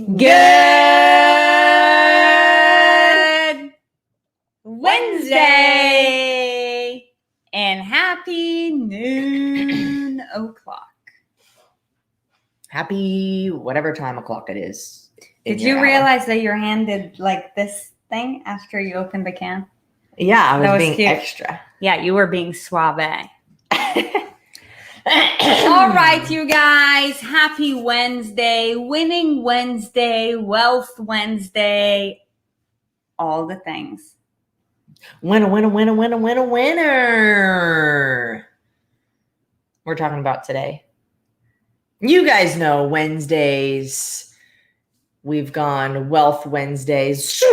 Good Wednesday and happy noon o'clock. Happy whatever time o'clock it is. Did you realize that your hand did like this thing after you opened the can? Yeah, I was being cute. extra. Yeah, you were being suave. All right, you guys. Happy Wednesday, winning Wednesday, wealth Wednesday, all the things. Winner. We're talking about today. You guys know Wednesdays. We've gone Wealth Wednesdays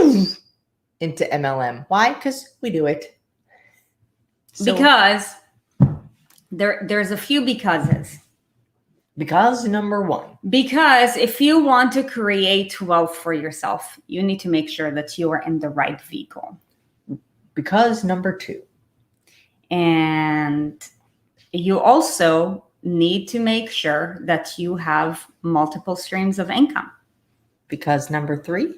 into MLM. Why? Because we do it. So, Because there's a few becauses. Because number one. Because if you want to create wealth for yourself, you need to make sure that you are in the right vehicle. Because number two. And you also need to make sure that you have multiple streams of income. Because number three.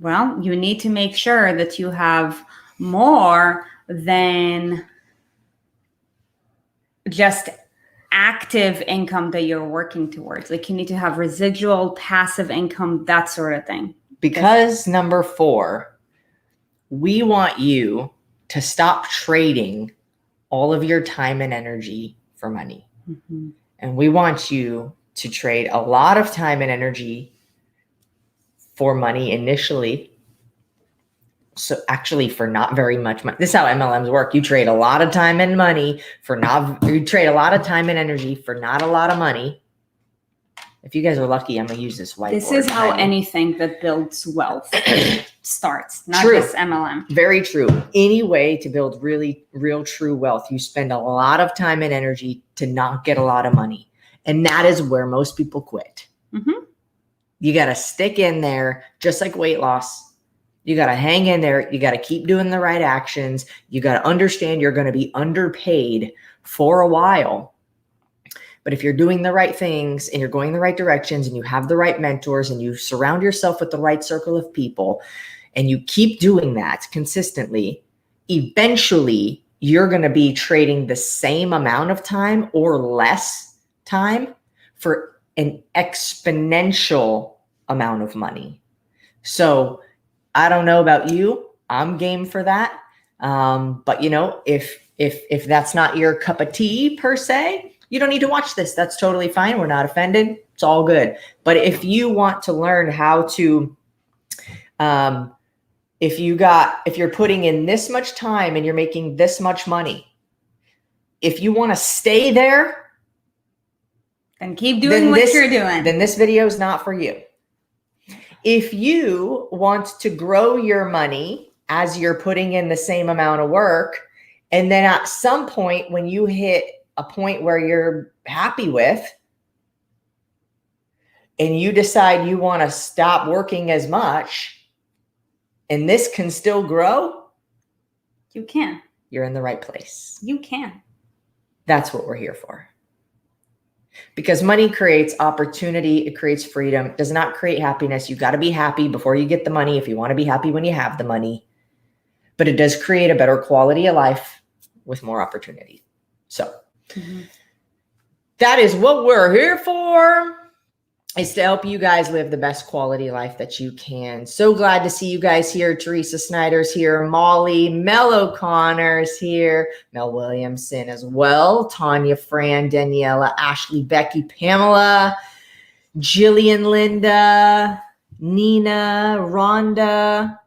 Well, you need to make sure that you have more than just active income that you're working towards. Like you need to have residual, passive income, that sort of thing. Because number four, we want you to stop trading all of your time and energy for money. Mm-hmm. And we want you to trade a lot of time and energy for money initially. So actually for not very much money. This is how MLMs work. You trade a lot of time and money you trade a lot of time and energy for not a lot of money. If you guys are lucky, I'm going to use this whiteboard. This is how anything that builds wealth starts, not True. just MLM. Very true. Any way to build really, real, true wealth, you spend a lot of time and energy to not get a lot of money. And that is where most people quit. Mm-hmm. You got to stick in there, just like weight loss. You got to hang in there. You got to keep doing the right actions. You got to understand you're going to be underpaid for a while. But if you're doing the right things and you're going in the right directions and you have the right mentors and you surround yourself with the right circle of people and you keep doing that consistently, eventually you're going to be trading the same amount of time or less time for an exponential amount of money. So I don't know about you. I'm game for that. But you know, if that's not your cup of tea per se, you don't need to watch this. That's totally fine. We're not offended. It's all good. But if you want to learn how to, if you're putting in this much time and you're making this much money, if you want to stay there, and keep doing what you're doing, then this video is not for you. If you want to grow your money as you're putting in the same amount of work, and then at some point when you hit a point where you're happy with, and you decide you want to stop working as much, and this can still grow, you can. You're in the right place. You can. That's what we're here for. Because money creates opportunity. It creates freedom. It does not create happiness. You got to be happy before you get the money if you want to be happy when you have the money. But it does create a better quality of life with more opportunity. So that is what we're here for, is to help you guys live the best quality life that you can. So glad to see you guys here. Teresa Snyder's here. Molly, Mel O'Connor's here. Mel Williamson as well. Tanya, Fran, Daniela, Ashley, Becky, Pamela, Jillian, Linda, Nina, Rhonda,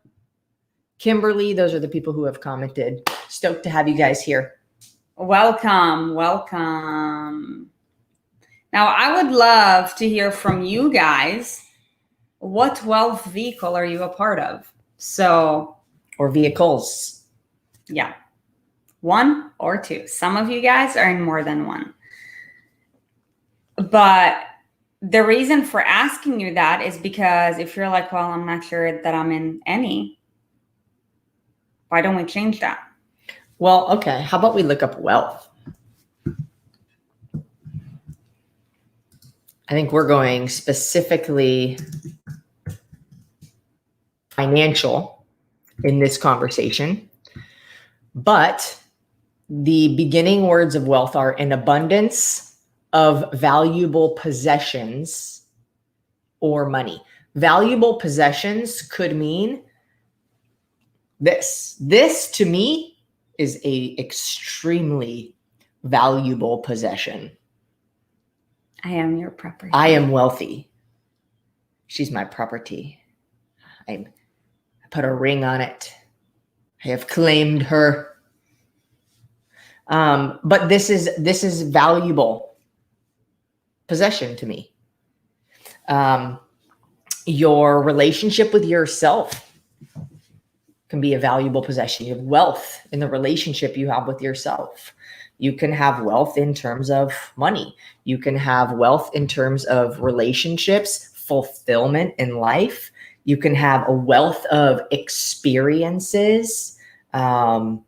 Kimberly. Those are the people who have commented. Stoked to have you guys here. Welcome. Now, I would love to hear from you guys. What wealth vehicle are you a part of? Or vehicles. Yeah. One or two. Some of you guys are in more than one. But the reason for asking you that is because if you're like, well, I'm not sure that I'm in any, why don't we change that? Well, okay. How about we look up wealth? I think we're going specifically financial in this conversation, but the beginning words of wealth are an abundance of valuable possessions or money. Valuable possessions could mean this. This to me is a extremely valuable possession. I am your property. I am wealthy. She's my property. I put a ring on it. I have claimed her. But this is valuable possession to me. Your relationship with yourself can be a valuable possession. You have wealth in the relationship you have with yourself. You can have wealth in terms of money. You can have wealth in terms of relationships, fulfillment in life. You can have a wealth of experiences, in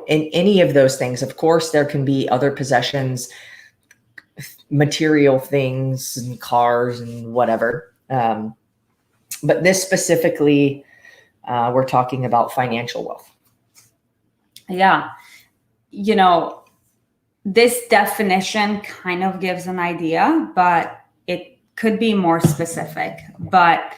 any of those things. Of course, there can be other possessions, material things and cars and whatever. But this specifically, we're talking about financial wealth. Yeah. This definition kind of gives an idea, but it could be more specific. But,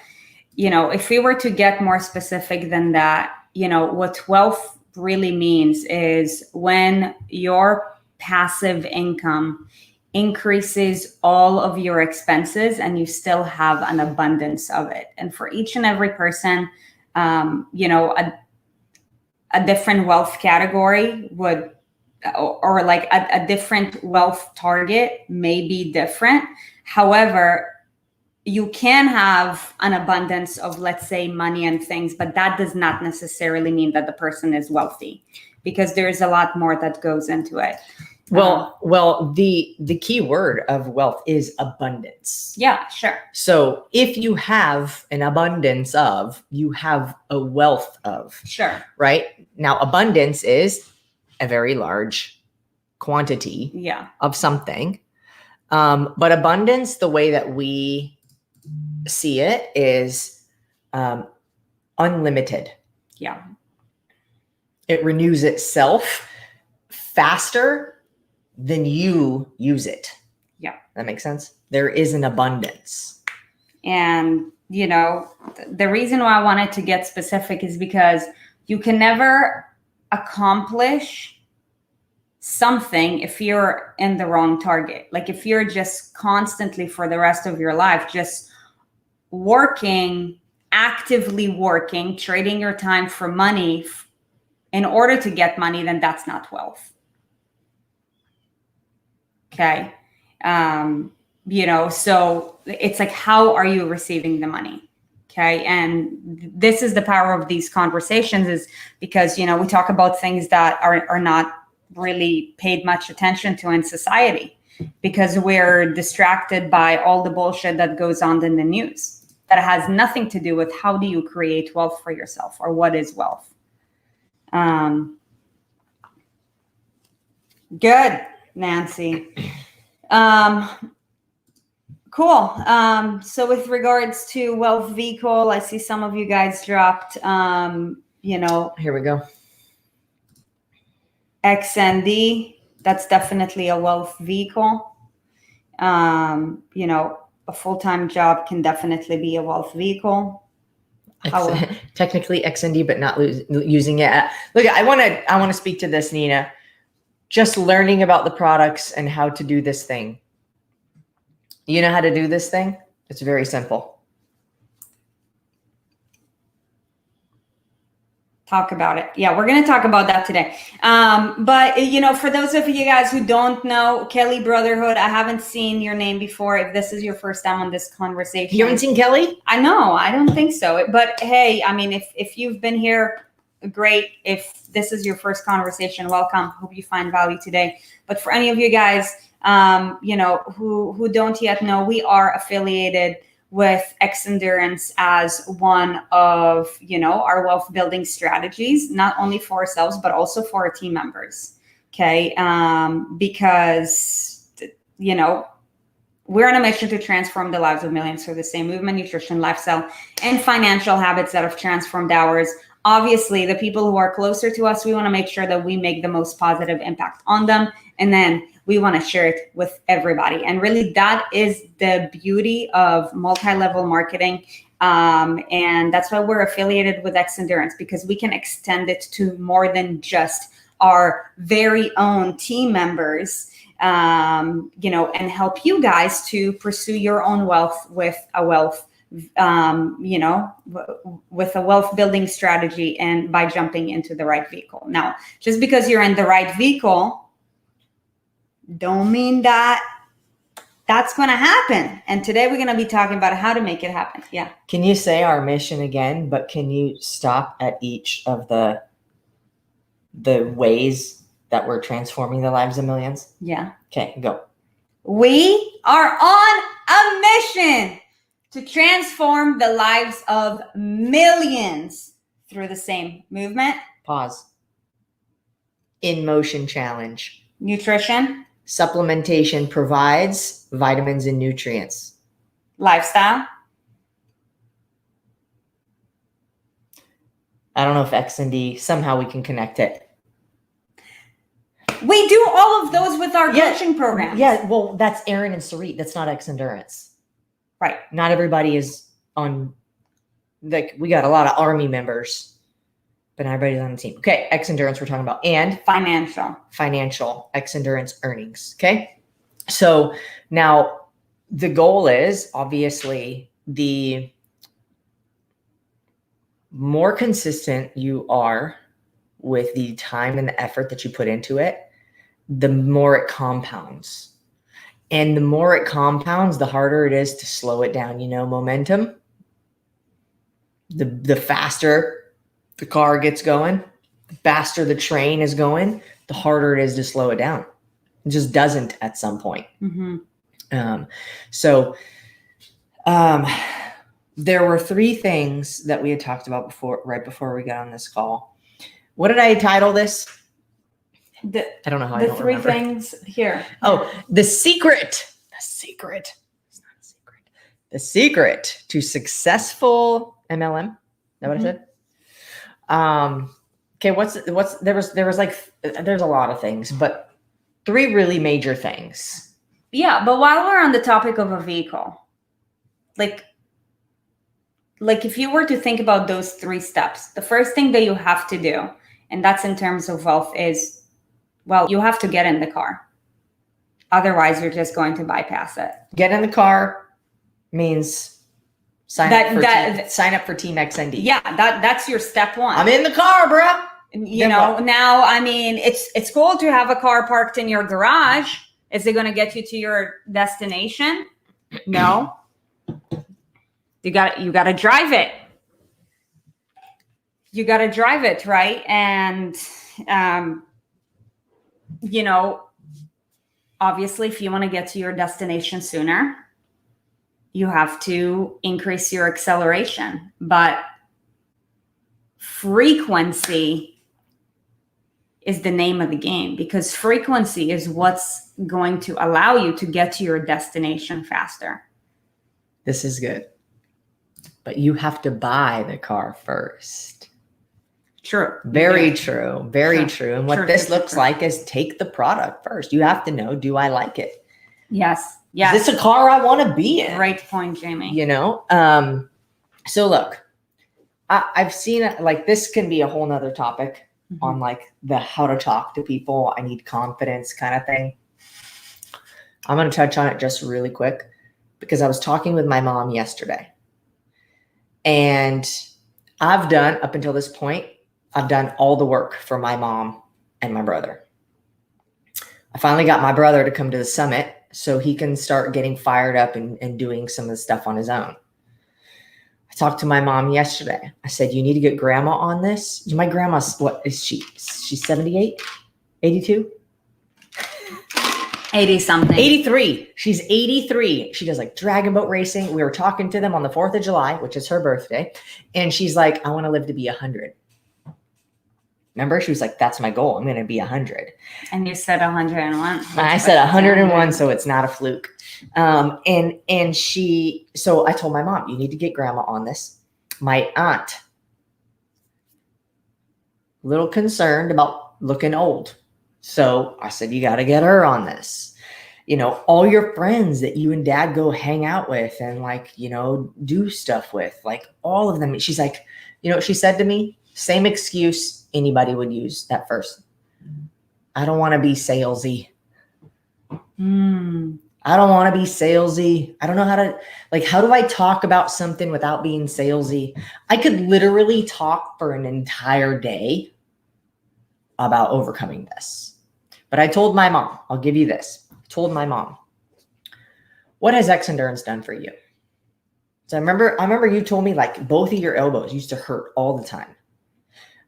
if we were to get more specific than that, what wealth really means is when your passive income increases all of your expenses and you still have an abundance of it. And for each and every person, a different wealth category would, or like a different wealth target may be different. However, you can have an abundance of, let's say, money and things, but that does not necessarily mean that the person is wealthy, because there's a lot more that goes into it. Well, the key word of wealth is abundance. Yeah, sure. So if you have an abundance of, you have a wealth of. Sure. Right? Now, abundance is a very large quantity of something. But abundance, the way that we see it, is unlimited. Yeah. It renews itself faster than you use it. Yeah. That makes sense? There is an abundance. And, the reason why I wanted to get specific is because you can never accomplish something if you're in the wrong target. Like if you're just constantly for the rest of your life, just actively working, trading your time for money in order to get money, then that's not wealth. Okay. So it's like, how are you receiving the money? Okay. And this is the power of these conversations, is because, we talk about things that are not really paid much attention to in society, because we're distracted by all the bullshit that goes on in the news that has nothing to do with how do you create wealth for yourself, or what is wealth. Good, Nancy. Cool. So with regards to wealth vehicle, I see some of you guys dropped, Here we go. XND. That's definitely a wealth vehicle. A full-time job can definitely be a wealth vehicle. Technically XND, but not using it. Look, I want to speak to this, Nina. Just learning about the products and how to do this thing. You know how to do this thing? It's very simple. Talk about it. Yeah, we're going to talk about that today. But, for those of you guys who don't know, Kelly Brotherhood, I haven't seen your name before. If this is your first time on this conversation. You haven't seen Kelly? I know. I don't think so. But hey, if you've been here, great. If this is your first conversation, welcome. Hope you find value today. But for any of you guys, who don't yet know, we are affiliated with Xendurance as one of, our wealth building strategies, not only for ourselves, but also for our team members. Okay. Because, we're on a mission to transform the lives of millions through the same movement, nutrition, lifestyle, and financial habits that have transformed ours. Obviously, the people who are closer to us, we want to make sure that we make the most positive impact on them. And then we want to share it with everybody. And really, that is the beauty of multi-level marketing. And that's why we're affiliated with Xendurance, because we can extend it to more than just our very own team members, you know, and help you guys to pursue your own wealth with a wealth, you know, with a wealth building strategy, and by jumping into the right vehicle. Now, just because you're in the right vehicle, don't mean that that's going to happen. And today we're going to be talking about how to make it happen. Yeah. Can you say our mission again, but can you stop at each of the ways that we're transforming the lives of millions? Yeah. Okay, go. We are on a mission to transform the lives of millions through the same movement. Pause. In motion challenge. Nutrition. Supplementation provides vitamins and nutrients. Lifestyle. I don't know if XND, somehow we can connect it. We do all of those with our coaching programs. Yeah, well, that's Erin and Sarit. That's not Xendurance. Right. Not everybody is on, like, we got a lot of Army members, but not everybody's on the team. Okay, Xendurance we're talking about. And financial Xendurance earnings. Okay. So now the goal is obviously the more consistent you are with the time and the effort that you put into it, the more it compounds. And the more it compounds, the harder it is to slow it down. You know, momentum, the faster the car gets going, the faster the train is going, the harder it is to slow it down. It just doesn't at some point. Mm-hmm. There were three things that we had talked about right before we got on this call. What did I title this? I don't know how I don't remember. The three things here. Oh, the secret. It's not a secret. The secret to successful MLM. Is that what I said? Okay. There's a lot of things, but three really major things. Yeah. But while we're on the topic of a vehicle, like if you were to think about those three steps, the first thing that you have to do, and that's in terms of wealth, is, well, you have to get in the car. Otherwise, you're just going to bypass it. Get in the car means sign up for Team XND. Yeah, that's your step one. I'm in the car, bro. You know, now, I mean, it's cool to have a car parked in your garage. Is it going to get you to your destination? No. You got to drive it. You got to drive it, right? And, you know, obviously, if you want to get to your destination sooner, you have to increase your acceleration. But frequency is the name of the game, because frequency is what's going to allow you to get to your destination faster. This is good. But you have to buy the car first. True. Very true. Very true. And what this looks like is take the product first. You have to know, do I like it? Yes. Yes. Is this a car I want to be in? Great point, Jamie. You know? So look, I've seen it, like, this can be a whole nother topic on like the how to talk to people. I need confidence kind of thing. I'm going to touch on it just really quick because I was talking with my mom yesterday. And I've done, up until this point, I've done all the work for my mom and my brother. I finally got my brother to come to the summit so he can start getting fired up and doing some of the stuff on his own. I talked to my mom yesterday. I said, you need to get grandma on this. My grandma's, what is she? She's 78, 82? 80 something. 83. She's 83. She does like dragon boat racing. We were talking to them on the 4th of July, which is her birthday. And she's like, I want to live to be 100. Remember, she was like, that's my goal. I'm going to be 100. And you said 101. I said 101, so it's not a fluke. And so I told my mom, you need to get grandma on this. My aunt, a little concerned about looking old. So I said, you got to get her on this. You know, all your friends that you and dad go hang out with and like, you know, do stuff with, like all of them. She's like, you know what she said to me? Same excuse anybody would use at first. I don't want to be salesy. I don't want to be salesy. I don't know how to, like, how do I talk about something without being salesy? I could literally talk for an entire day about overcoming this. But I told my mom, I'll give you this. I told my mom, what has Xendurance done for you? So I remember you told me like both of your elbows used to hurt all the time.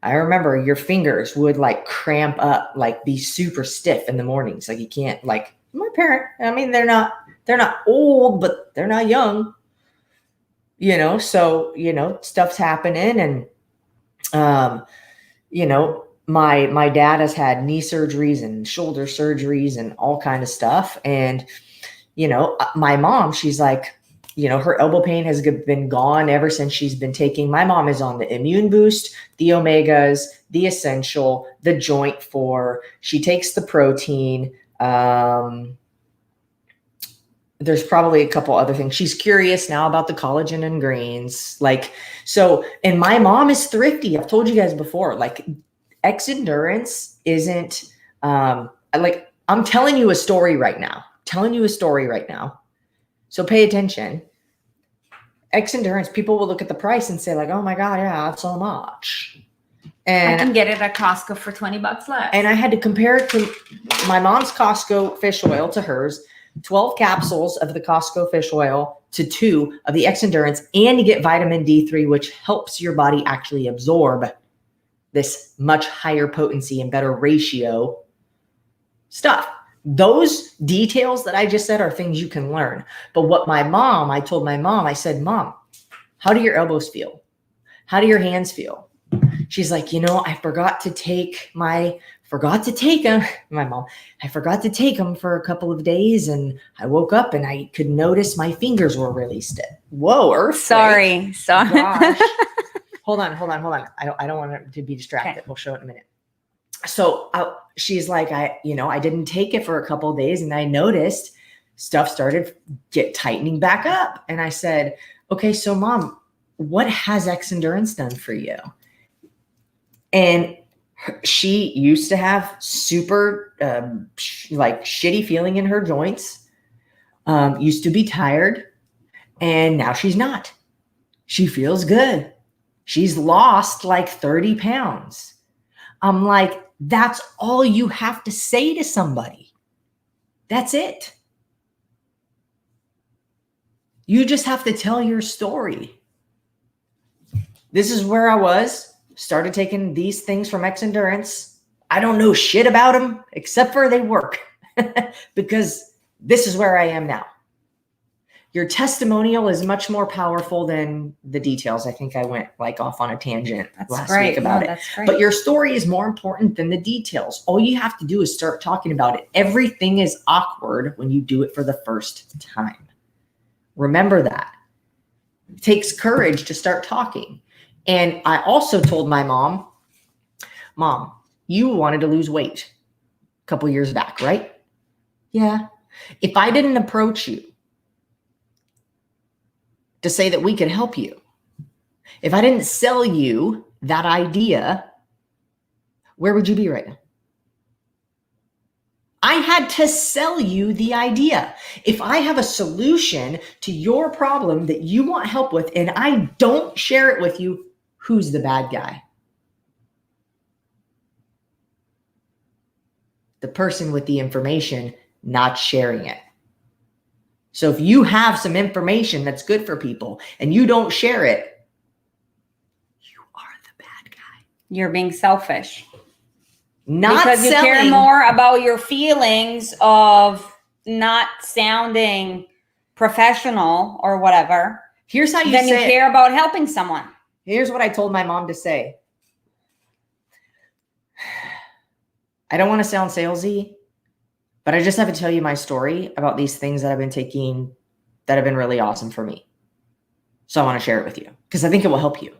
I remember your fingers would like cramp up, like be super stiff in the mornings. Like you can't, like my parent, I mean, they're not old, but they're not young, you know? So, you know, stuff's happening. And, you know, my dad has had knee surgeries and shoulder surgeries and all kind of stuff. And, you know, my mom, she's like, you know, her elbow pain has been gone ever since she's been taking. My mom is on the Immune Boost, the Omegas, the Essential, the Joint 4. She takes the protein. There's probably a couple other things. She's curious now about the collagen and greens. Like, so, and my mom is thrifty. I've told you guys before, like Xendurance isn't, like, I'm telling you a story right now. So pay attention. Xendurance, people will look at the price and say like, oh my God, yeah, that's so much. And I can get it at Costco for $20 less. And I had to compare it to my mom's Costco fish oil to hers, 12 capsules of the Costco fish oil to 2 of the Xendurance, and you get vitamin D3, which helps your body actually absorb this much higher potency and better ratio stuff. Those details that I just said are things you can learn. But what I told my mom, I said, Mom, how do your elbows feel? How do your hands feel? She's like, you know, I forgot to take them. My mom, I forgot to take them for a couple of days. And I woke up and I could notice my fingers were really stiff. Whoa, earthquake. Sorry. Gosh. Hold on. I don't want it to be distracted. Okay. We'll show it in a minute. So she's like, I didn't take it for a couple of days and I noticed stuff started tightening back up. And I said, okay, so Mom, what has Xendurance done for you? And she used to have super like shitty feeling in her joints, used to be tired, and now she's not. She feels good. She's lost like 30 pounds. I'm like, that's all you have to say to somebody. That's it. You just have to tell your story. This is where I was, started taking these things from Xendurance. I don't know shit about them except for they work because this is where I am now. Your testimonial is much more powerful than the details. I think I went like off on a tangent last week about it. But your story is more important than the details. All you have to do is start talking about it. Everything is awkward when you do it for the first time. Remember that. It takes courage to start talking. And I also told my mom, Mom, you wanted to lose weight a couple years back, right? Yeah. If I didn't approach you to say that we could help you, if I didn't sell you that idea, where would you be right now? I had to sell you the idea. If I have a solution to your problem that you want help with and I don't share it with you, who's the bad guy? The person with the information not sharing it. So if you have some information that's good for people and you don't share it, you are the bad guy. You're being selfish. Not because you selling. care more about your feelings of not sounding professional or whatever. Here's how you then say you care about helping someone. Here's what I told my mom to say. I don't want to sound salesy, but I just have to tell you my story about these things that I've been taking that have been really awesome for me. So I want to share it with you because I think it will help you.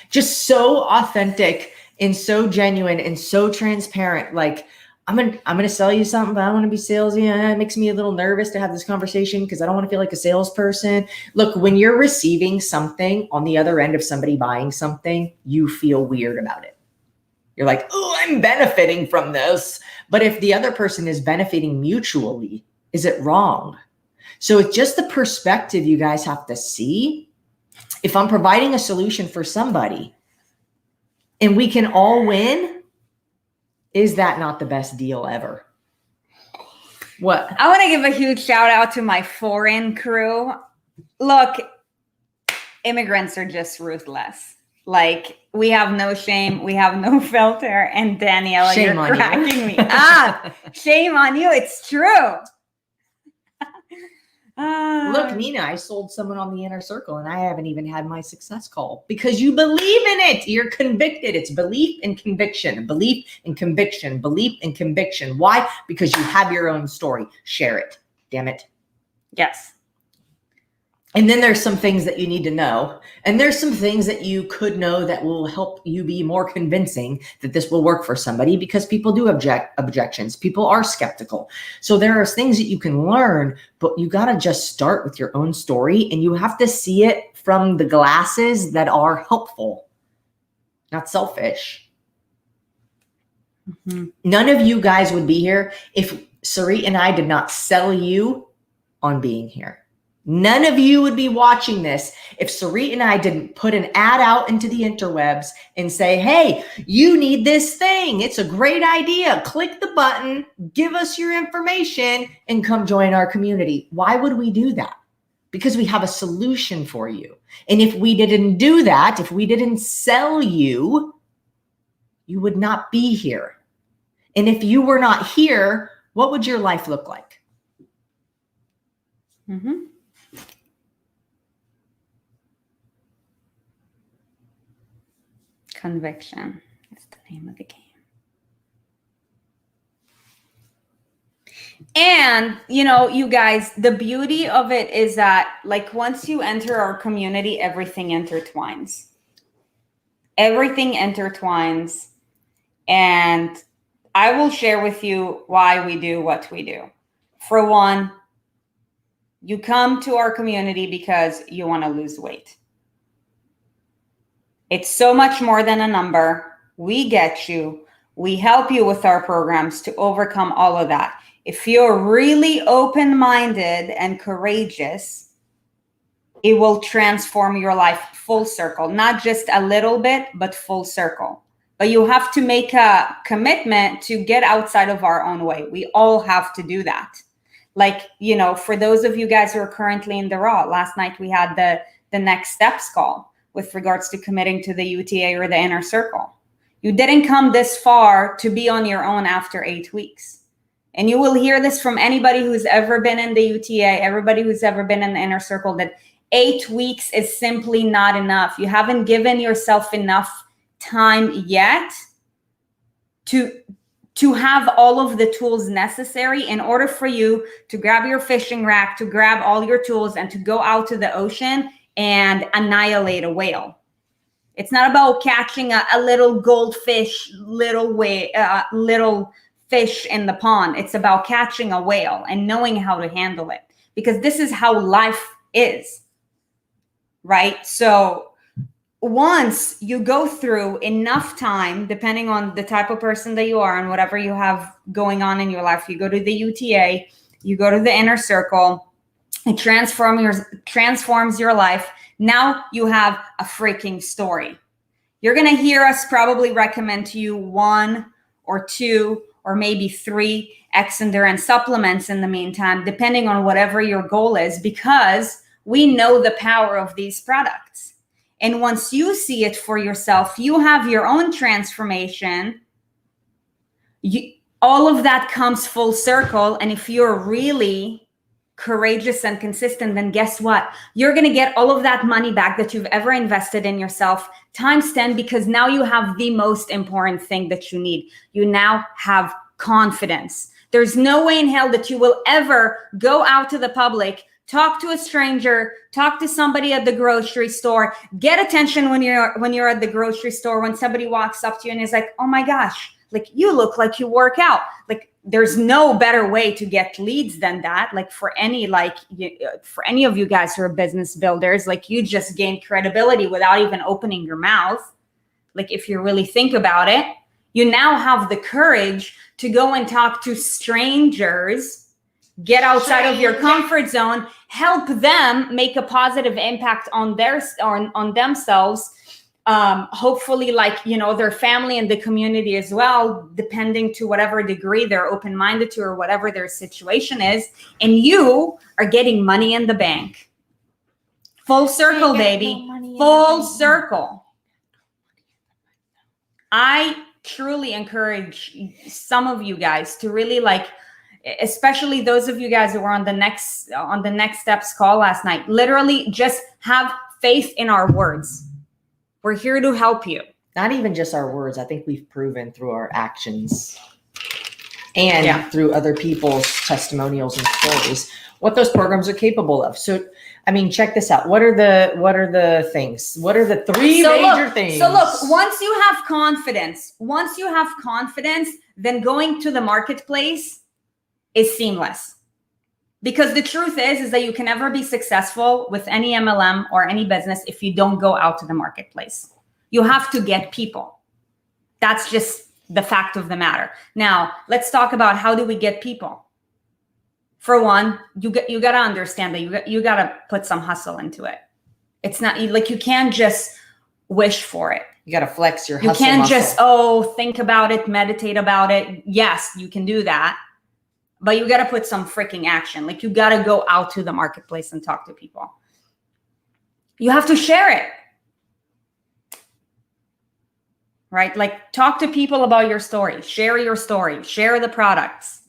Just so authentic and so genuine and so transparent. Like, I'm gonna sell you something, but I don't want to be salesy. It makes me a little nervous to have this conversation because I don't want to feel like a salesperson. Look, when you're receiving something on the other end of somebody buying something, you feel weird about it. You're like, oh, I'm benefiting from this. But if the other person is benefiting mutually, is it wrong? So it's just the perspective you guys have to see. If I'm providing a solution for somebody and we can all win, is that not the best deal ever? What? I want to give a huge shout out to my foreign crew. Look, immigrants are just ruthless. Like, we have no shame. We have no filter. And Daniela, Shame you're on cracking you. me up. Shame on you. It's true. Look, Nina, I sold someone on the inner circle and I haven't even had my success call because you believe in it. You're convicted. It's belief and conviction, belief and conviction, belief and conviction. Why? Because you have your own story. Share it. Damn it. Yes. And then there's some things that you need to know. And there's some things that you could know that will help you be more convincing that this will work for somebody because people do objections. People are skeptical. So there are things that you can learn, but you got to just start with your own story and you have to see it from the glasses that are helpful, not selfish. Mm-hmm. None of you guys would be here if Sarit and I did not sell you on being here. None of you would be watching this if Sarit and I didn't put an ad out into the interwebs and say, hey, you need this thing. It's a great idea. Click the button, give us your information, and come join our community. Why would we do that? Because we have a solution for you. And if we didn't do that, if we didn't sell you, you would not be here. And if you were not here, what would your life look like? Mm-hmm. Conviction is the name of the game. And, you know, you guys, the beauty of it is that, like, once you enter our community, everything intertwines. Everything intertwines. And I will share with you why we do what we do. For one, you come to our community because you want to lose weight. It's so much more than a number. We get you. We help you with our programs to overcome all of that. If you're really open-minded and courageous, it will transform your life full circle, not just a little bit, but full circle. But you have to make a commitment to get outside of our own way. We all have to do that. Like, you know, for those of you guys who are currently in the raw, last night we had the next steps call with regards to committing to the UTA or the inner circle. You didn't come this far to be on your own after 8 weeks. And you will hear this from anybody who's ever been in the UTA, everybody who's ever been in the inner circle, that 8 weeks is simply not enough. You haven't given yourself enough time yet to have all of the tools necessary in order for you to grab your fishing rack, to grab all your tools and to go out to the ocean and annihilate a whale. It's not about catching a little goldfish, little fish in the pond. It's about catching a whale and knowing how to handle it, because this is how life is, right? So once you go through enough time, depending on the type of person that you are and whatever you have going on in your life, you go to the UTA, you go to the inner circle, it transforms your life. Now you have a freaking story. You're going to hear us probably recommend to you 1 or 2 or maybe 3 Xendurance supplements in the meantime, depending on whatever your goal is, because we know the power of these products. And once you see it for yourself, you have your own transformation. All of that comes full circle. And if you're really courageous and consistent, then guess what? You're going to get all of that money back that you've ever invested in yourself times 10, because now you have the most important thing that you need. You now have confidence. There's no way in hell that you will ever go out to the public, talk to a stranger, talk to somebody at the grocery store, get attention when you're at the grocery store, when somebody walks up to you and is like, oh my gosh, like you look like you work out. Like, there's no better way to get leads than that. Like for any of you guys who are business builders, like you just gain credibility without even opening your mouth. Like if you really think about it, you now have the courage to go and talk to strangers, get outside of your comfort zone, help them make a positive impact on themselves. Hopefully, like, their family and the community as well, depending to whatever degree they're open-minded to or whatever their situation is. And you are getting money in the bank. Full circle, baby. Full circle. I truly encourage some of you guys to really, like, especially those of you guys who were on the next steps call last night, literally just have faith in our words. We're here to help you. Not even just our words. I think we've proven through our actions and through other people's testimonials and stories what those programs are capable of. So, I mean, check this out. What are the things? What are the three major things? So look, once you have confidence, then going to the marketplace is seamless. Because the truth is that you can never be successful with any MLM or any business if you don't go out to the marketplace. You have to get people. That's just the fact of the matter. Now, let's talk about how do we get people. For one, you got to understand that you got to put some hustle into it. It's not like you can't just wish for it. You got to flex your hustle. You can't just, think about it, meditate about it. Yes, you can do that. But you got to put some freaking action. Like you got to go out to the marketplace and talk to people. You have to share it. Right? Like talk to people about your story. Share your story. Share the products.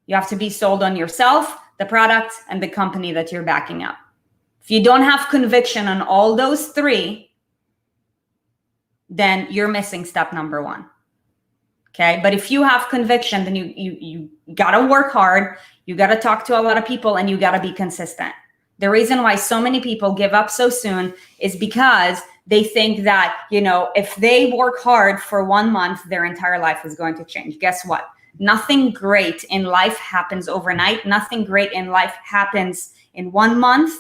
You have to be sold on yourself, the product, and the company that you're backing up. If you don't have conviction on all those three, then you're missing step number one. Okay. But if you have conviction, then you got to work hard. You got to talk to a lot of people and you got to be consistent. The reason why so many people give up so soon is because they think that, if they work hard for 1 month, their entire life is going to change. Guess what? Nothing great in life happens overnight. Nothing great in life happens in 1 month.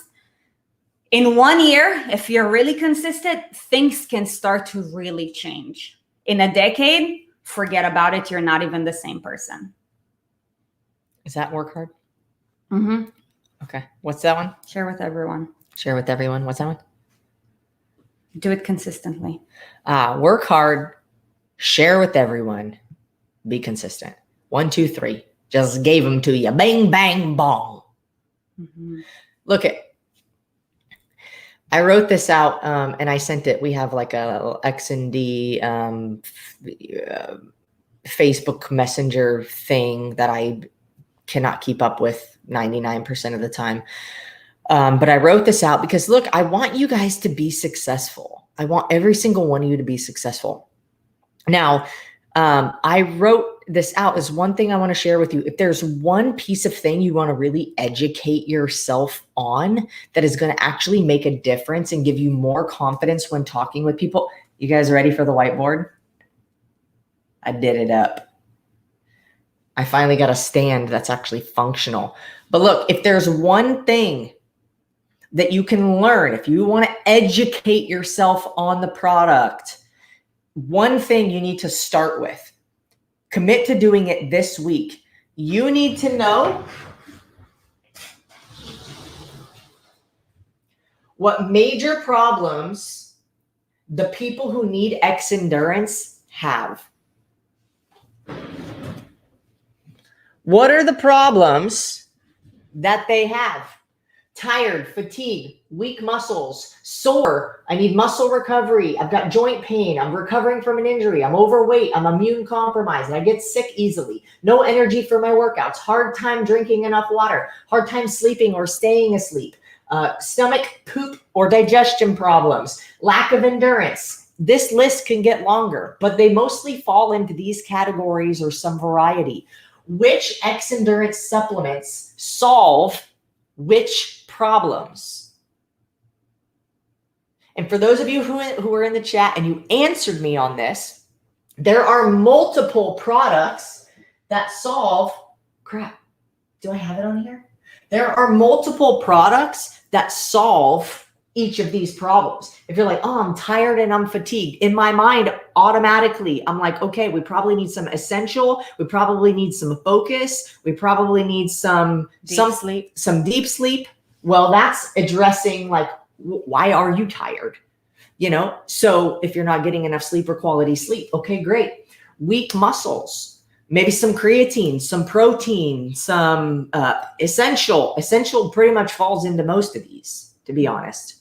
In 1 year, if you're really consistent, things can start to really change. In a decade, forget about it. You're not even the same person. Is that work hard? Mm-hmm. Okay. What's that one? Share with everyone. Share with everyone. What's that one? Do it consistently. Work hard. Share with everyone. Be consistent. 1, 2, 3. Just gave them to you. Bang, bang, bong. Mm-hmm. Look I wrote this out and I sent it. We have like a XND Facebook Messenger thing that I cannot keep up with 99% of the time. But I wrote this out because, look, I want you guys to be successful. I want every single one of you to be successful. Now, I wrote this out as one thing I want to share with you. If there's one piece of thing you want to really educate yourself on that is going to actually make a difference and give you more confidence when talking with people, you guys ready for the whiteboard? I did it up. I finally got a stand that's actually functional. But look, if there's one thing that you can learn, if you want to educate yourself on the product, one thing you need to start with. Commit to doing it this week. You need to know what major problems the people who need Xendurance have. What are the problems that they have? tired, fatigued, weak muscles, sore. I need muscle recovery. I've got joint pain. I'm recovering from an injury. I'm overweight. I'm immune compromised. And I get sick easily. No energy for my workouts. Hard time drinking enough water. Hard time sleeping or staying asleep. Stomach, poop, or digestion problems. Lack of endurance. This list can get longer, but they mostly fall into these categories or some variety. Which Xendurance supplements solve which problems? And for those of you who are in the chat and you answered me on this, there are multiple products that solve, crap, do I have it on here? There are multiple products that solve each of these problems. If you're like, oh, I'm tired and I'm fatigued, in my mind, automatically, I'm like, okay, we probably need some essential. We probably need some focus. We probably need some deep sleep. Well, that's addressing like, why are you tired? You know, so if you're not getting enough sleep or quality sleep, okay, great. Weak muscles, maybe some creatine, some protein, some essential. Essential pretty much falls into most of these, to be honest.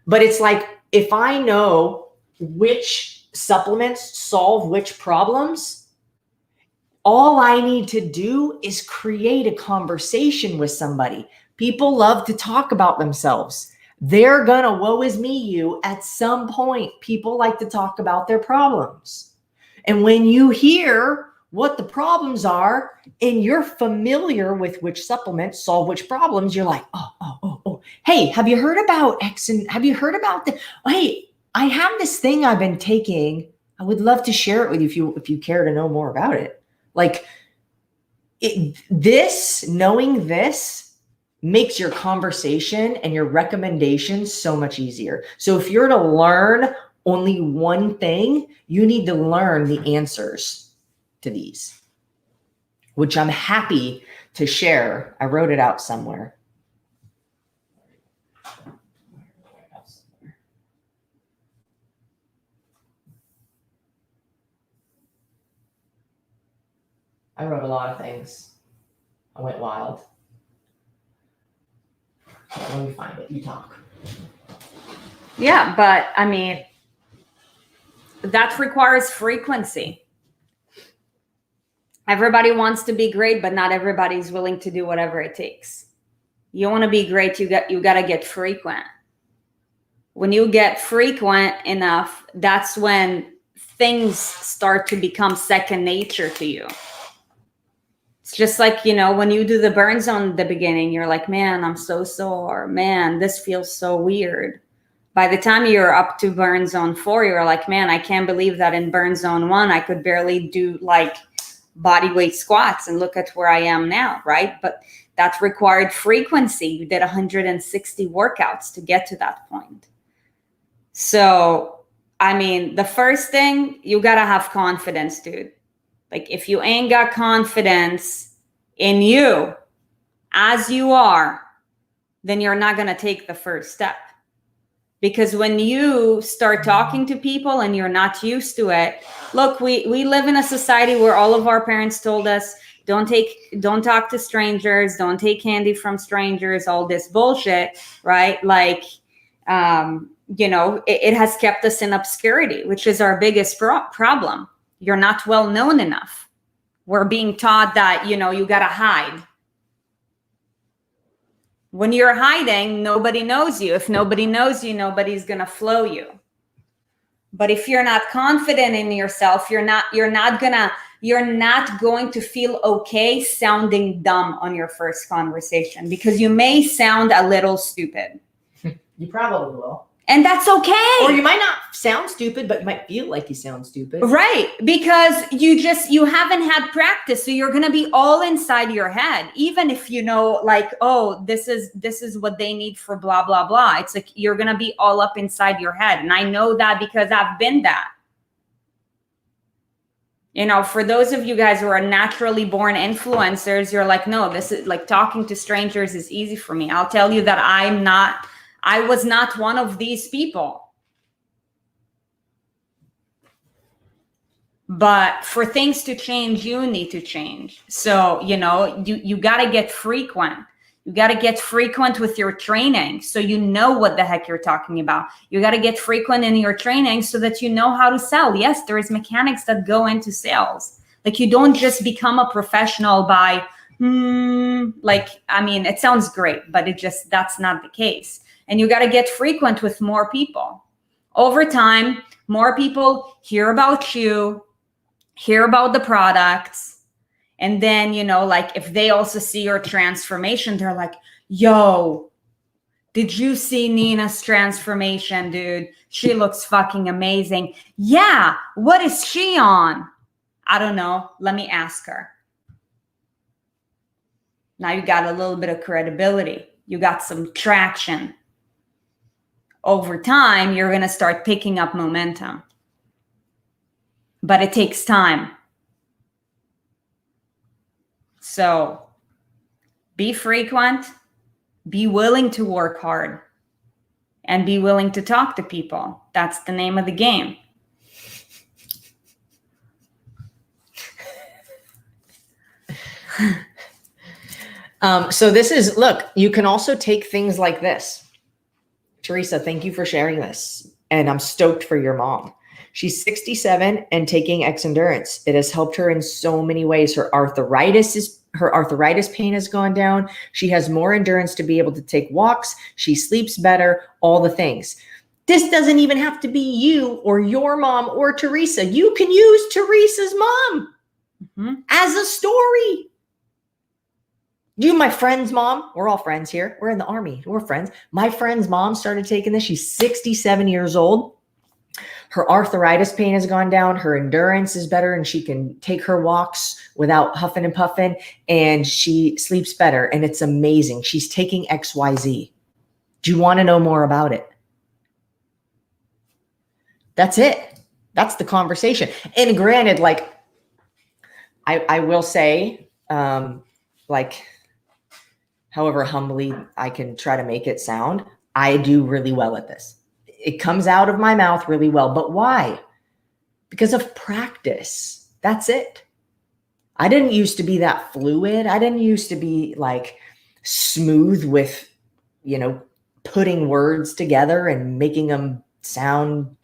But it's like, if I know which supplements solve which problems, all I need to do is create a conversation with somebody. People love to talk about themselves. They're gonna woe is me you at some point. People like to talk about their problems. And when you hear what the problems are and you're familiar with which supplements solve which problems, you're like, oh. Hey, have you heard about X? And have you heard about the? Hey, I have this thing I've been taking. I would love to share it with you if you care to know more about it. Like knowing this makes your conversation and your recommendations so much easier. So if you're to learn only one thing, you need to learn the answers to these, which I'm happy to share. I wrote it out somewhere. I wrote a lot of things. I went wild. Let me find it. You talk. Yeah, but I mean, that requires frequency. Everybody wants to be great, but not everybody's willing to do whatever it takes. You want to be great, you got to get frequent. When you get frequent enough, that's when things start to become second nature to you. It's just like, you know, when you do the burn zone at the beginning, you're like, man, I'm so sore. Man, this feels so weird. By the time you're up to burn zone 4, you're like, man, I can't believe that in burn zone 1, I could barely do like body weight squats, and look at where I am now, right? But that required frequency. You did 160 workouts to get to that point. So, I mean, the first thing, you got to have confidence, dude. Like, if you ain't got confidence in you as you are, then you're not going to take the first step. Because when you start talking to people and you're not used to it, look, we live in a society where all of our parents told us, don't talk to strangers, don't take candy from strangers, all this bullshit, right? Like, you know, it has kept us in obscurity, which is our biggest problem. You're not well known enough. We're being taught that, you know, you got to hide. When you're hiding, nobody knows you. If nobody knows you, nobody's going to flow you. But if you're not confident in yourself, you're not going to feel okay sounding dumb on your first conversation, because you may sound a little stupid. You probably will. And that's okay. Or you might not sound stupid, but you might feel like you sound stupid. Right. Because you haven't had practice. So you're going to be all inside your head. Even if you know, like, oh, this is what they need for blah, blah, blah. It's like, you're going to be all up inside your head. And I know that because I've been that. You know, for those of you guys who are naturally born influencers, you're like, no, this is like, talking to strangers is easy for me. I'll tell you that I was not one of these people. But for things to change, you need to change. So, you know, you got to get frequent. You got to get frequent with your training so you know what the heck you're talking about. You got to get frequent in your training so that you know how to sell. Yes, there is mechanics that go into sales. Like, you don't just become a professional by, it sounds great, but that's not the case. And you got to get frequent with more people. Over time, more people hear about you, hear about the products. And then, if they also see your transformation, they're like, yo, did you see Nina's transformation, dude? She looks fucking amazing. Yeah, what is she on? I don't know. Let me ask her. Now you got a little bit of credibility. You got some traction. Over time, you're going to start picking up momentum. But it takes time. So be frequent, be willing to work hard, and be willing to talk to people. That's the name of the game. So this is, look, you can also take things like this. Teresa, thank you for sharing this. And I'm stoked for your mom. She's 67 and taking Xendurance. It has helped her in so many ways. Her arthritis pain has gone down. She has more endurance to be able to take walks. She sleeps better, all the things. This doesn't even have to be you or your mom or Teresa. You can use Teresa's mom as a story. You, my friend's mom, we're all friends here. We're in the Army. We're friends. My friend's mom started taking this. She's 67 years old. Her arthritis pain has gone down. Her endurance is better and she can take her walks without huffing and puffing, and she sleeps better. And it's amazing. She's taking XYZ. Do you want to know more about it? That's it. That's the conversation. And granted, like, I will say, however humbly I can try to make it sound, I do really well at this. It comes out of my mouth really well. But why? Because of practice. That's it. I didn't used to be that fluid. I didn't used to be like smooth with, putting words together and making them sound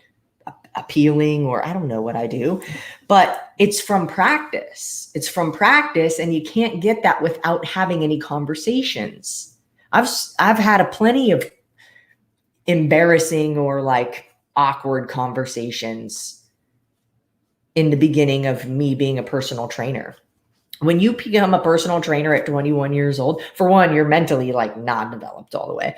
appealing, or I don't know what I do, but it's from practice. It's from practice, and you can't get that without having any conversations. I've had a plenty of embarrassing or like awkward conversations in the beginning of me being a personal trainer. When you become a personal trainer at 21 years old, for one, you're mentally like not developed all the way.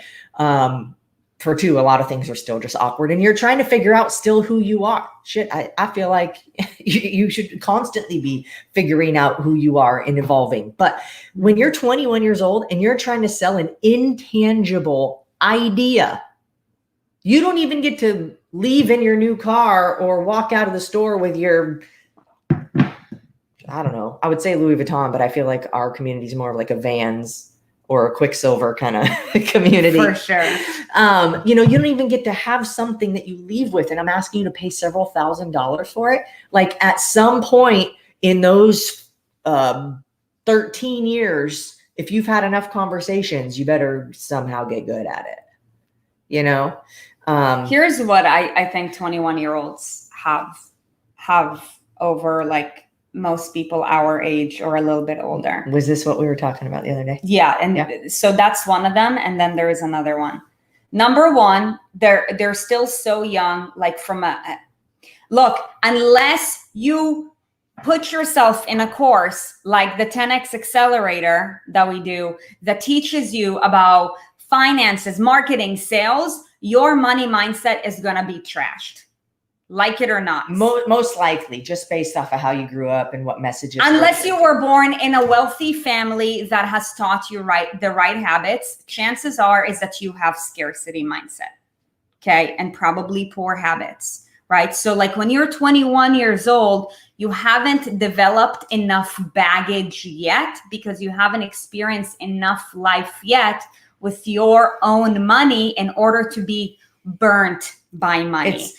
For two, a lot of things are still just awkward, and you're trying to figure out still who you are. Shit, I feel like you should constantly be figuring out who you are and evolving. But when you're 21 years old and you're trying to sell an intangible idea, you don't even get to leave in your new car or walk out of the store with your, I don't know, I would say Louis Vuitton, but I feel like our community is more of like a Vans or a Quicksilver kind of community. For sure. You don't even get to have something that you leave with. And I'm asking you to pay several $1,000s for it. Like, at some point in those 13 years, if you've had enough conversations, you better somehow get good at it. Here's what I think 21-year-olds have over like most people our age or a little bit older. Was this what we were talking about the other day? Yeah. And so that's one of them. And then there is another one. Number one, they're still so young, like look, unless you put yourself in a course like the 10X Accelerator that we do, that teaches you about finances, marketing, sales, your money mindset is going to be trashed. Like it or not. Most likely, just based off of how you grew up and what messages. Unless you were born in a wealthy family that has taught you the right habits, chances are is that you have scarcity mindset. Okay. And probably poor habits, right? So like when you're 21 years old, you haven't developed enough baggage yet because you haven't experienced enough life yet with your own money in order to be burnt by money.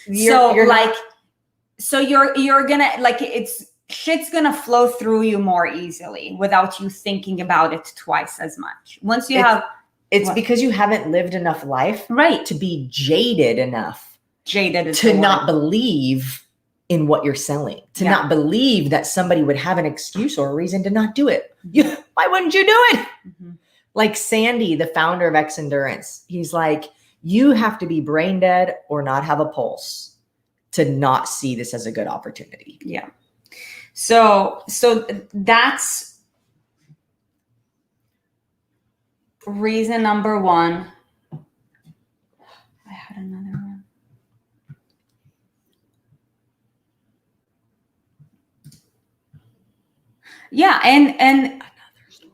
So you're gonna, like, it's shit's gonna flow through you more easily without you thinking about it twice as much. Once you have, it's because you haven't lived enough life, right, to be jaded enough, to not believe in what you're selling, to not believe that somebody would have an excuse or a reason to not do it. Why wouldn't you do it? Like Sandy, the founder of Xendurance, he's like, you have to be brain dead or not have a pulse to not see this as a good opportunity. Yeah. So that's reason number one. I had another one. Yeah, and another story.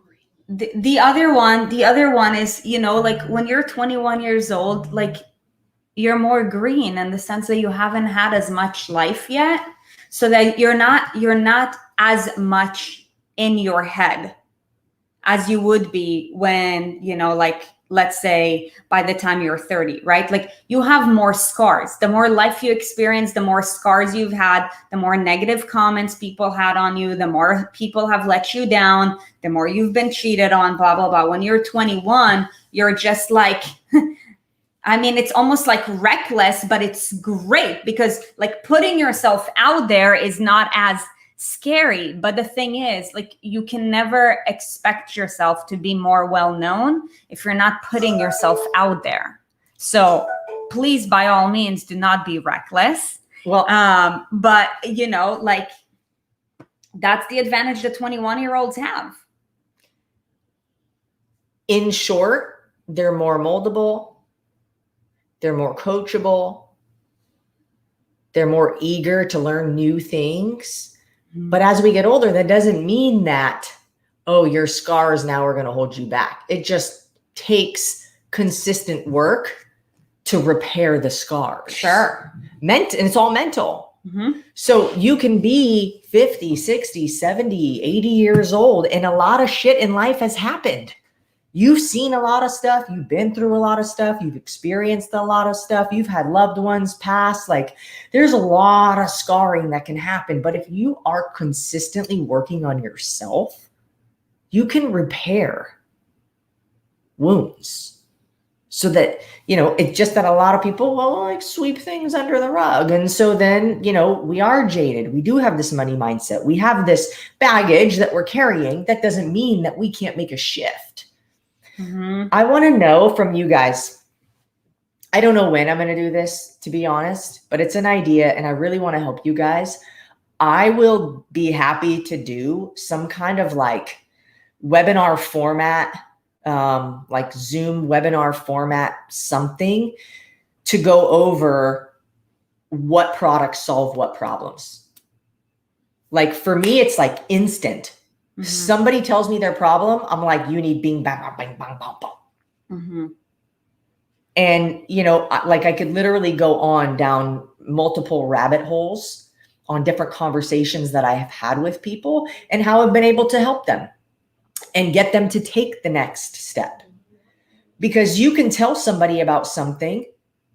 The other one is, you know, like when you're 21 years old, like you're more green in the sense that you haven't had as much life yet, so that you're not as much in your head as you would be when, you know, like, let's say by the time you're 30, right? Like you have more scars. The more life you experience, the more scars you've had, the more negative comments people had on you, the more people have let you down, the more you've been cheated on, blah, blah, blah. When you're 21, you're just like, I mean, it's almost like reckless, but it's great because like putting yourself out there is not as scary. But the thing is, like, you can never expect yourself to be more well-known if you're not putting yourself out there. So please, by all means, do not be reckless. Well, but you know, like, that's the advantage that 21-year-olds have. In short, they're more moldable. They're more coachable. They're more eager to learn new things. But as we get older, that doesn't mean that, oh, your scars now are going to hold you back. It just takes consistent work to repair the scars. Sure. And it's all mental. So you can be 50, 60, 70, 80 years old, and a lot of shit in life has happened. You've seen a lot of stuff. You've been through a lot of stuff. You've experienced a lot of stuff. You've had loved ones pass. Like, there's a lot of scarring that can happen. But if you are consistently working on yourself, you can repair wounds. So that, you know, it's just that a lot of people will like sweep things under the rug. And so then, you know, we are jaded. We do have this money mindset. We have this baggage that we're carrying. That doesn't mean that we can't make a shift. I want to know from you guys. I don't know when I'm going to do this, to be honest, but it's an idea and I really want to help you guys. I will be happy to do some kind of like webinar format, like Zoom webinar format, something to go over what products solve what problems. Like for me, it's like instant. Somebody tells me their problem, I'm like, you need bing, bang, bang, bang, bang, bang. And, you know, like I could literally go on down multiple rabbit holes on different conversations that I have had with people and how I've been able to help them and get them to take the next step. Because you can tell somebody about something,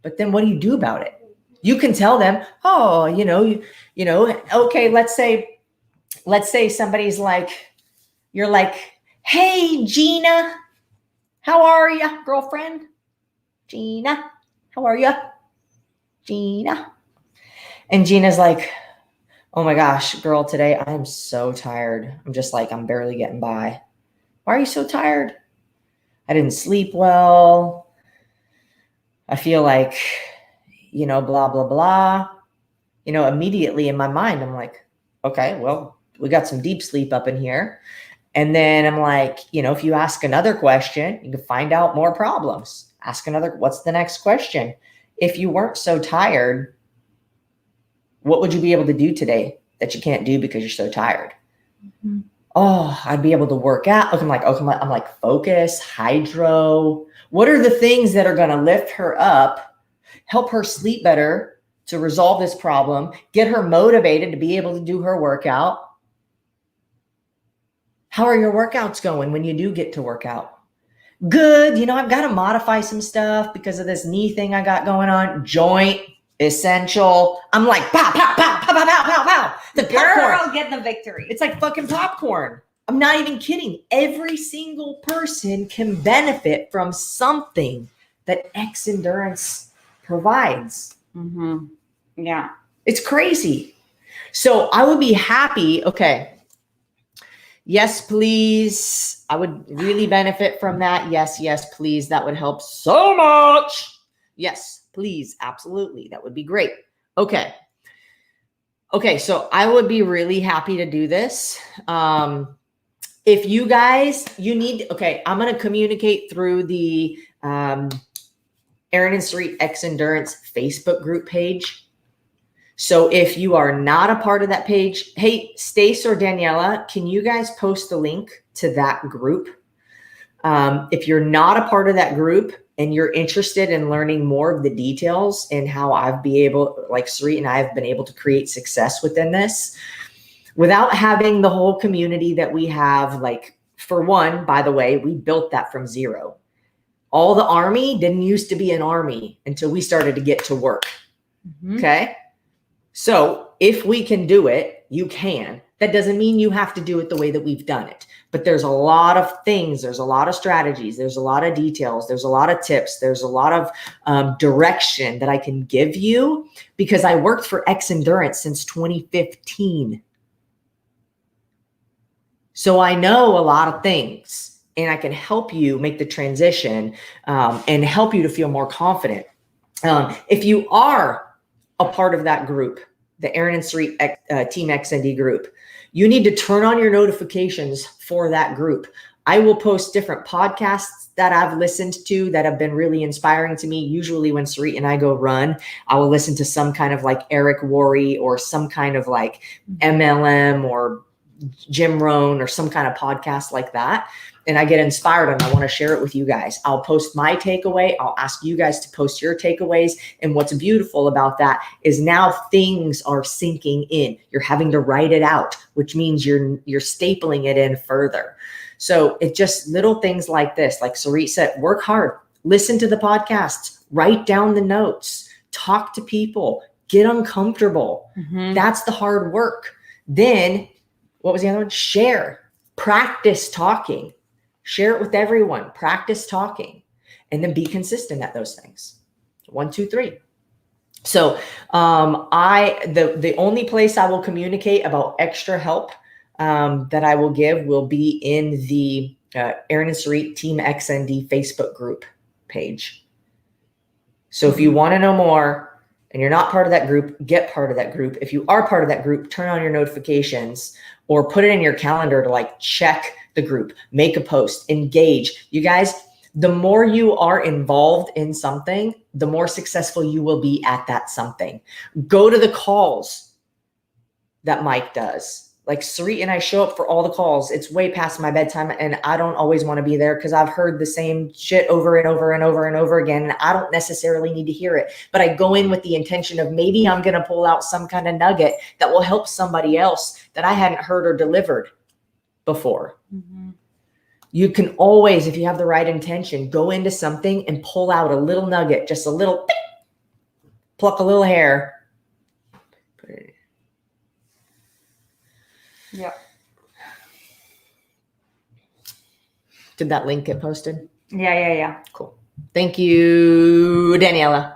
but then what do you do about it? You can tell them, oh, you know, okay, let's say somebody's like, you're like, hey, Gina, how are you, girlfriend? Gina, how are you? Gina. And Gina's like, oh my gosh, girl, today I am so tired. I'm just like, I'm barely getting by. Why are you so tired? I didn't sleep well. I feel like, you know, blah, blah, blah. You know, immediately in my mind, I'm like, okay, well, we got some deep sleep up in here. And then I'm like, you know, if you ask another question, you can find out more problems. Ask another, what's the next question? If you weren't so tired, what would you be able to do today that you can't do because you're so tired? Oh, I'd be able to work out. I'm like, focus, hydro. What are the things that are going to lift her up, help her sleep better to resolve this problem, get her motivated to be able to do her workout? How are your workouts going when you do get to work out? Good. You know, I've got to modify some stuff because of this knee thing I got going on. Joint essential. I'm like, pow, pow, pow, pow, pow, pow, pow, pow. The popcorn. Girl, get the victory. It's like fucking popcorn. I'm not even kidding. Every single person can benefit from something that Xendurance provides. Mm-hmm. Yeah. It's crazy. So I would be happy. Okay. Yes, please. I would really benefit from that. Yes, yes, please. That would help so much. Yes, please. Absolutely. That would be great. Okay. Okay. So I would be really happy to do this. If you guys, okay, I'm going to communicate through the Erin and Sarit Xendurance Facebook group page. So if you are not a part of that page, hey, Stace or Daniela, can you guys post the link to that group? If you're not a part of that group and you're interested in learning more of the details and how like Sarit and I have been able to create success within this, without having the whole community that we have, like, for one, by the way, we built that from zero. All the army didn't used to be an army until we started to get to work. Mm-hmm. Okay. So if we can do it, you can. That doesn't mean you have to do it the way that we've done it. But there's a lot of things. There's a lot of strategies. There's a lot of details. There's a lot of tips. There's a lot of direction that I can give you because I worked for Xendurance since 2015. So I know a lot of things and I can help you make the transition and help you to feel more confident. If you are a part of that group, the Erin and Sarit Team XND group, you need to turn on your notifications for that group. I will post different podcasts that I've listened to that have been really inspiring to me. Usually when Sarit and I go run, I will listen to some kind of like Eric Worre or some kind of like MLM or Jim Rohn or some kind of podcast like that. And I get inspired and I want to share it with you guys. I'll post my takeaway. I'll ask you guys to post your takeaways. And what's beautiful about that is now things are sinking in. You're having to write it out, which means you're stapling it in further. So it's just little things like this. Like Sarit said, work hard, listen to the podcasts, write down the notes, talk to people, get uncomfortable. Mm-hmm. That's the hard work. Then what was the other one? Share, practice talking, share it with everyone, practice talking, and then be consistent at those things. 1, 2, 3. So the only place I will communicate about extra help that I will give will be in the Erin and Sarit Team XND Facebook group page. So if you want to know more and you're not part of that group, get part of that group. If you are part of that group, turn on your notifications or put it in your calendar to like check the group, make a post, engage. You guys, the more you are involved in something, the more successful you will be at that something. Go to the calls that Mike does. Like Sarit and I show up for all the calls. It's way past my bedtime and I don't always want to be there because I've heard the same shit over and over and over and over again. And I don't necessarily need to hear it, but I go in with the intention of maybe I'm going to pull out some kind of nugget that will help somebody else that I hadn't heard or delivered before. Mm-hmm. You can always, if you have the right intention, go into something and pull out a little nugget, just a little, pluck a little hair. Put it in. Yeah. Did that link get posted? Yeah. Cool. Thank you, Daniela.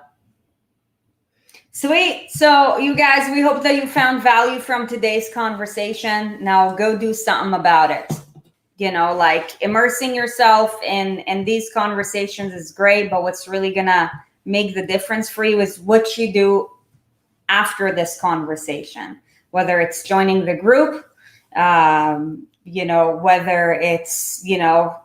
Sweet. So you guys, we hope that you found value from today's conversation. Now go do something about it. You know, like immersing yourself in these conversations is great, but what's really gonna make the difference for you is what you do after this conversation, whether it's joining the group, you know, whether it's, you know,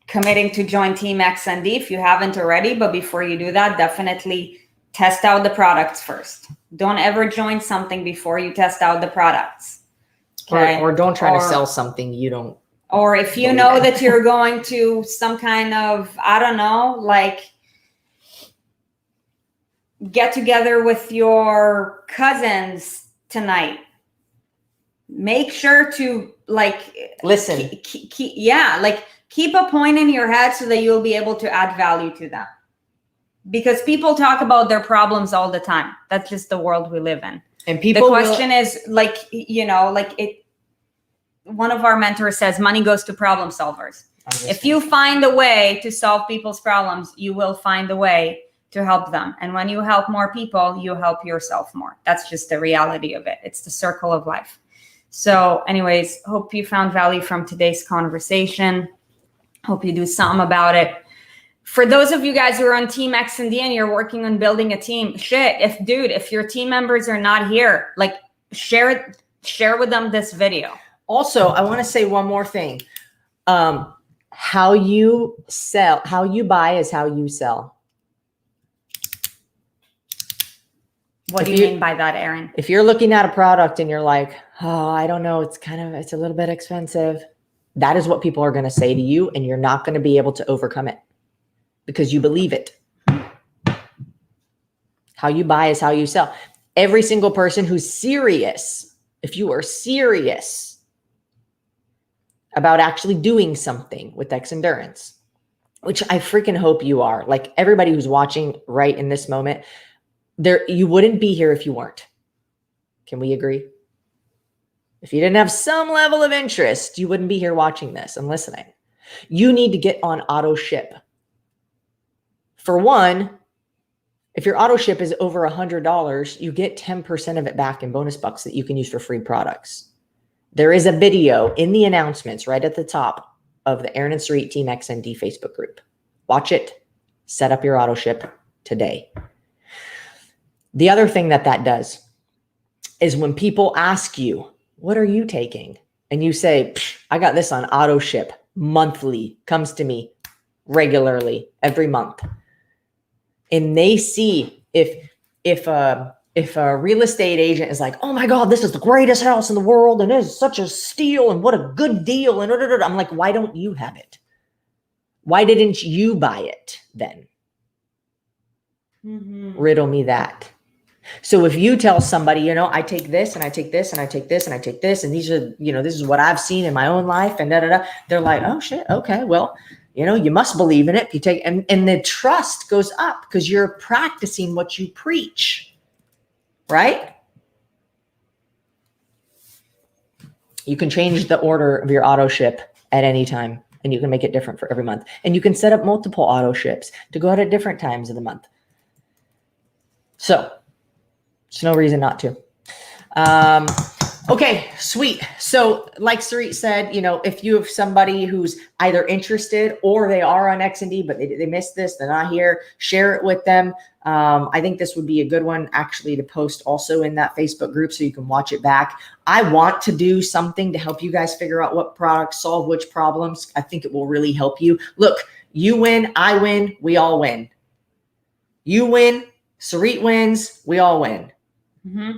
committing to join Team XND if you haven't already. But before you do that, definitely test out the products first. Don't ever join something before you test out the products. Okay? Or don't try to sell something you don't. Or if you know that you're going to some kind of, I don't know, like get together with your cousins tonight, make sure to like listen. Keep a point in your head so that you'll be able to add value to them. because people talk about their problems all the time. That's just the world we live in. And people, the question is, like, you know, like one of our mentors says, money goes to problem solvers. If you find a way to solve people's problems, you will find a way to help them. And when you help more people, you help yourself more. That's just the reality of it. It's the circle of life. So anyways, hope you found value from today's conversation. Hope you do something about it. For those of you guys who are on Team XND and you're working on building a team, if your team members are not here, like share with them this video. Also, I want to say one more thing. How you buy is how you sell. What do you mean by that, Erin? If you're looking at a product and you're like, oh, I don't know, it's a little bit expensive. That is what people are going to say to you, and you're not going to be able to overcome it because you believe it. How you buy is how you sell. Every single person who's serious, if you are serious about actually doing something with Xendurance, which I freaking hope you are, like everybody who's watching right in this moment, you wouldn't be here if you weren't. Can we agree? If you didn't have some level of interest, you wouldn't be here watching this and listening. You need to get on auto ship. For one, if your auto ship is over $100, you get 10% of it back in bonus bucks that you can use for free products. There is a video in the announcements right at the top of the Erin and Sarit Team XND Facebook group. Watch it. Set up your auto ship today. The other thing that does is when people ask you, what are you taking? And you say, I got this on auto ship monthly, comes to me regularly every month. And they see if a real estate agent is like, oh my God, this is the greatest house in the world and it is such a steal and what a good deal. And I'm like, why don't you have it? Why didn't you buy it then? Riddle me that. So if you tell somebody, I take this and I take this and I take this and I take this, and these are, this is what I've seen in my own life and they're like, oh shit. Okay. Well, you must believe in it. If you take, and the trust goes up because you're practicing what you preach, right? You can change the order of your auto ship at any time, and you can make it different for every month. And you can set up multiple auto ships to go out at different times of the month. So there's no reason not to. Okay, sweet. So like Sarit said, if you have somebody who's either interested or they are on XND, but they missed this, they're not here, share it with them. I think this would be a good one actually to post also in that Facebook group so you can watch it back. I want to do something to help you guys figure out what products solve which problems. I think it will really help you. Look, you win, I win, we all win. You win, Sarit wins, we all win. Mm-hmm.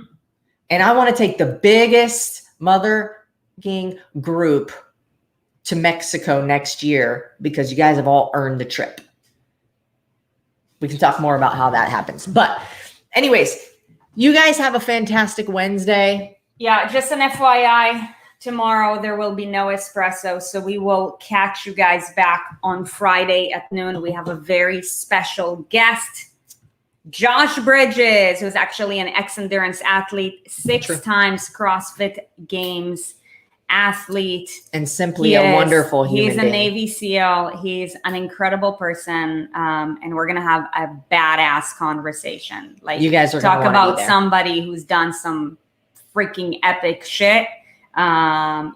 And I want to take the biggest mother-king group to Mexico next year because you guys have all earned the trip. We can talk more about how that happens. But anyways, you guys have a fantastic Wednesday. Yeah, just an FYI, tomorrow there will be no espresso. So we will catch you guys back on Friday at noon. We have a very special guest. Josh Bridges, who's actually an Xendurance athlete, 6 times CrossFit Games athlete. And simply a wonderful human being. He's a Navy SEAL. He's an incredible person. And we're going to have a badass conversation. Like, you guys are talk about somebody who's done some freaking epic shit.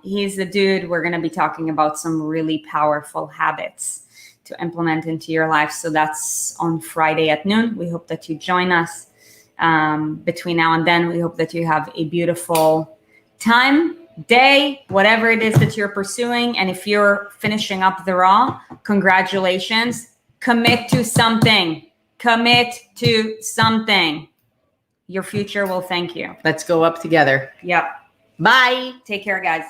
He's the dude. We're going to be talking about some really powerful habits to implement into your life. So that's on Friday at noon. We hope that you join us between now and then. We hope that you have a beautiful time, day, whatever it is that you're pursuing. And if you're finishing up the raw, congratulations. Commit to something. Commit to something. Your future will thank you. Let's go up together. Yep. Bye. Take care, guys.